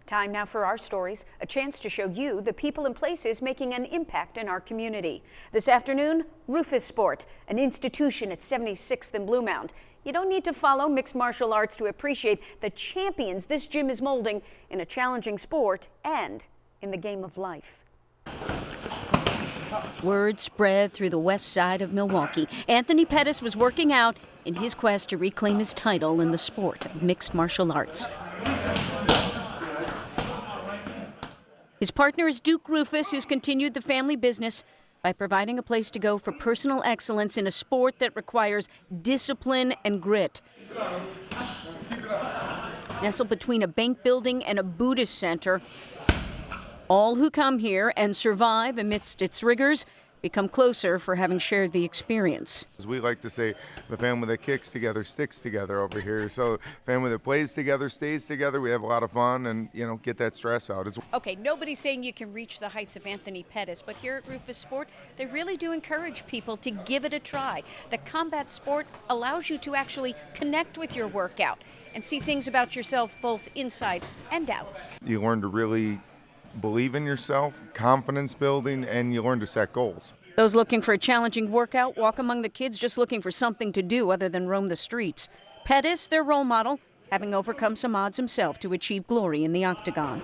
Time now for our stories, a chance to show you the people and places making an impact in our community. This afternoon, Rufus Sport, an institution at 76th and Bluemount. You don't need to follow mixed martial arts to appreciate the champions this gym is molding in a challenging sport and in the game of life. Word spread through the west side of Milwaukee. Anthony Pettis was working out in his quest to reclaim his title in the sport of mixed martial arts. His partner is Duke Rufus, who's continued the family business by providing a place to go for personal excellence in a sport that requires discipline and grit. Nestled between a bank building and a Buddhist center, all who come here and survive amidst its rigors become closer for having shared the experience. As we like to say, the family that kicks together sticks together over here. So family that plays together stays together. We have a lot of fun and, get that stress out. Okay, nobody's saying you can reach the heights of Anthony Pettis, but here at Rufus Sport, they really do encourage people to give it a try. The combat sport allows you to actually connect with your workout and see things about yourself both inside and out. You learn to really believe in yourself, confidence building, and you learn to set goals. Those looking for a challenging workout walk among the kids just looking for something to do other than roam the streets. Pettis, their role model, having overcome some odds himself to achieve glory in the octagon.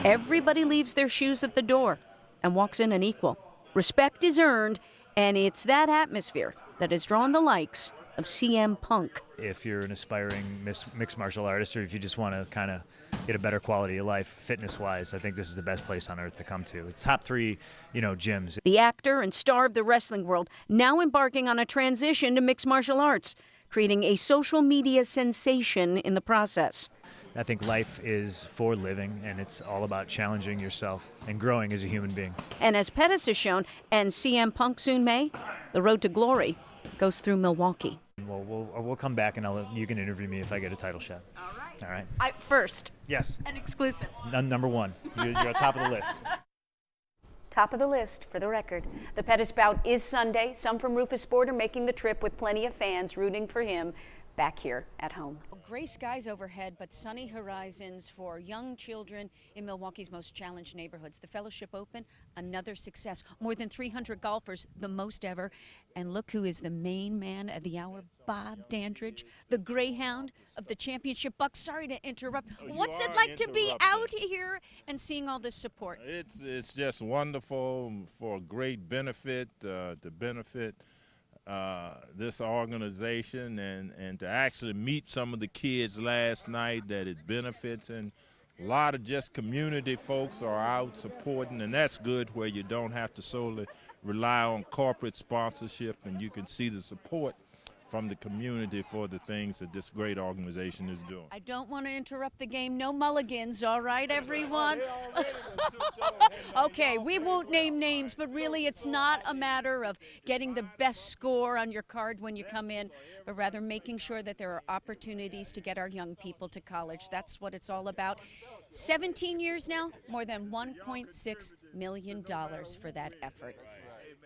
Everybody leaves their shoes at the door and walks in an equal. Respect is earned, and it's that atmosphere that has drawn the likes of CM Punk. If you're an aspiring mixed martial artist, or if you just want to kind of get a better quality of life fitness-wise, I think this is the best place on earth to come to. It's top 3, gyms. The actor and star of the wrestling world now embarking on a transition to mixed martial arts, creating a social media sensation in the process. I think life is for living, and it's all about challenging yourself and growing as a human being. And as Pettis has shown, and CM Punk soon may, the road to glory goes through Milwaukee. Well, we'll come back and you can interview me if I get a title shot. All right. First. Yes. An exclusive. Number 1. You're on top of the list. Top of the list, for the record. The Pettis bout is Sunday. Some from Rufus Sport are making the trip with plenty of fans rooting for him back here at home. Gray skies overhead, but sunny horizons for young children in Milwaukee's most challenged neighborhoods. The Fellowship Open, another success. More than 300 golfers, the most ever. And look who is the main man of the hour, Bob Dandridge, the greyhound of the championship bucks. Sorry to interrupt. What's it like to be out here and seeing all this support? It's just wonderful for a great benefit, to benefit this organization and to actually meet some of the kids last night that it benefits, and a lot of just community folks are out supporting, and that's good where you don't have to solely rely on corporate sponsorship, and you can see the support from the community for the things that this great organization is doing. I don't want to interrupt the game. No mulligans, all right, everyone? Okay, we won't name names, but really it's not a matter of getting the best score on your card when you come in, but rather making sure that there are opportunities to get our young people to college. That's what it's all about. 17 years now, more than $1.6 million for that effort.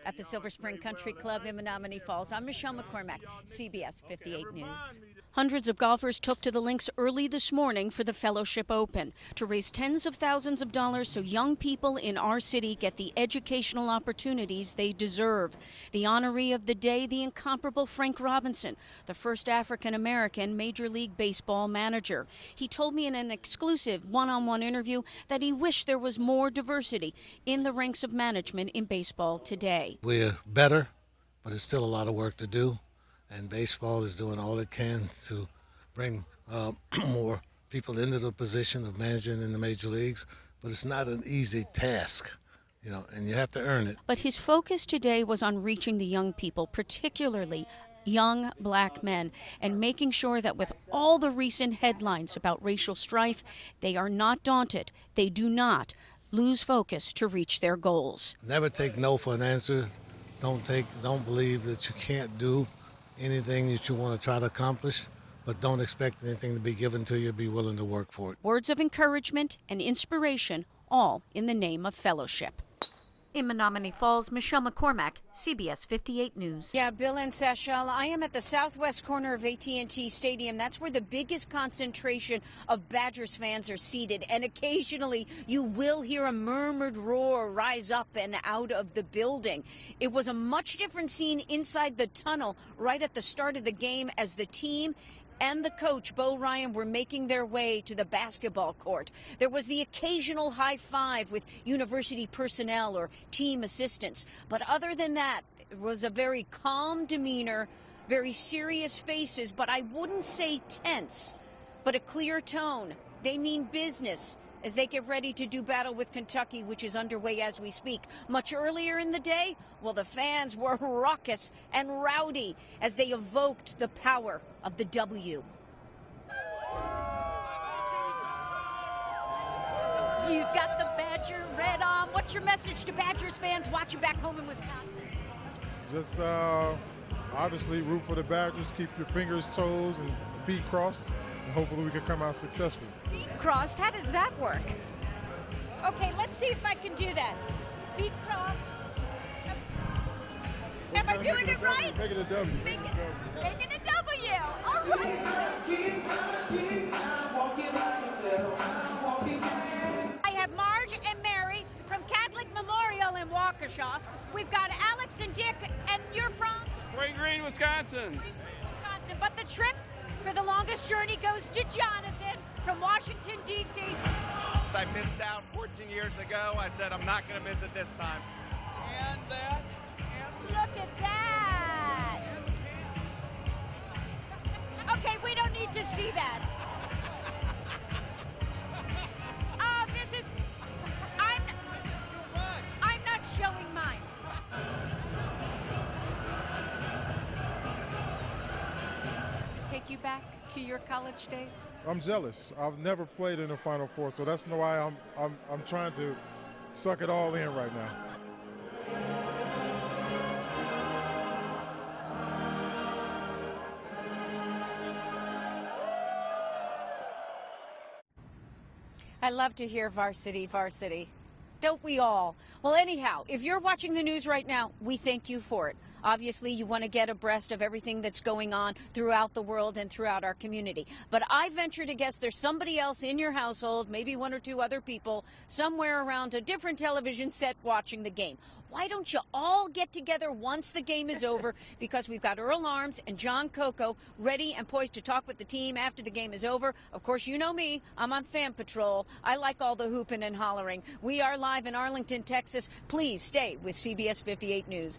At the Silver Spring Country Club in Menominee Falls, I'm Michele McCormack, CBS 58 News. Hundreds of golfers took to the links early this morning for the Fellowship Open to raise tens of thousands of dollars so young people in our city get the educational opportunities they deserve. The honoree of the day, the incomparable Frank Robinson, the first African-American Major League Baseball manager. He told me in an exclusive one-on-one interview that he wished there was more diversity in the ranks of management in baseball today. We're better, but it's still a lot of work to do. And baseball is doing all it can to bring more people into the position of managing in the major leagues. But it's not an easy task, and you have to earn it. But his focus today was on reaching the young people, particularly young black men, and making sure that with all the recent headlines about racial strife, they are not daunted. They do not lose focus to reach their goals. Never take no for an answer. Don't believe that you can't do anything that you want to try to accomplish, but don't expect anything to be given to you. Be willing to work for it. Words of encouragement and inspiration, all in the name of fellowship. In Menominee Falls, Michele McCormack, CBS 58 News. Yeah, Bill and Seychelles, I am at the southwest corner of AT&T Stadium. That's where the biggest concentration of Badgers fans are seated. And occasionally you will hear a murmured roar rise up and out of the building. It was a much different scene inside the tunnel right at the start of the game as the team and the coach, Bo Ryan, were making their way to the basketball court. There was the occasional high five with university personnel or team assistants. But other than that, it was a very calm demeanor, very serious faces, but I wouldn't say tense, but a clear tone. They mean business as they get ready to do battle with Kentucky, which is underway as we speak. Much earlier in the day, well, the fans were raucous and rowdy as they evoked the power of the W. You've got the Badger red on. What's your message to Badgers fans watching back home in Wisconsin? Just obviously root for the Badgers, keep your fingers, toes, and feet crossed, and hopefully we can come out successful. Feet crossed, how does that work? Okay, let's see if I can do that. Feet crossed. Am I doing it right? Make it a W. Make it a W. All right. I have Marge and Mary from Catholic Memorial in Waukesha. We've got Alex and Dick, and you're from? Spring Green, Wisconsin. Wisconsin. But the trip for the longest journey goes to Jonathan from Washington, D.C. I missed out 14 years ago. I said I'm not going to miss it this time. And that. Look at that. Okay, we don't need to see that. This is. I'm not showing mine. Take you back to your college days? I'm jealous. I've never played in the Final Four, so that's why I'm trying to suck it all in right now. I love to hear varsity, varsity. Don't we all? Well, anyhow, if you're watching the news right now, we thank you for it. Obviously, you want to get abreast of everything that's going on throughout the world and throughout our community. But I venture to guess there's somebody else in your household, maybe one or two other people, somewhere around a different television set watching the game. Why don't you all get together once the game is over? Because we've got Earl Arms and John Coco ready and poised to talk with the team after the game is over. Of course, you know me. I'm on Fan Patrol. I like all the hooping and hollering. We are live in Arlington, Texas. Please stay with CBS 58 News.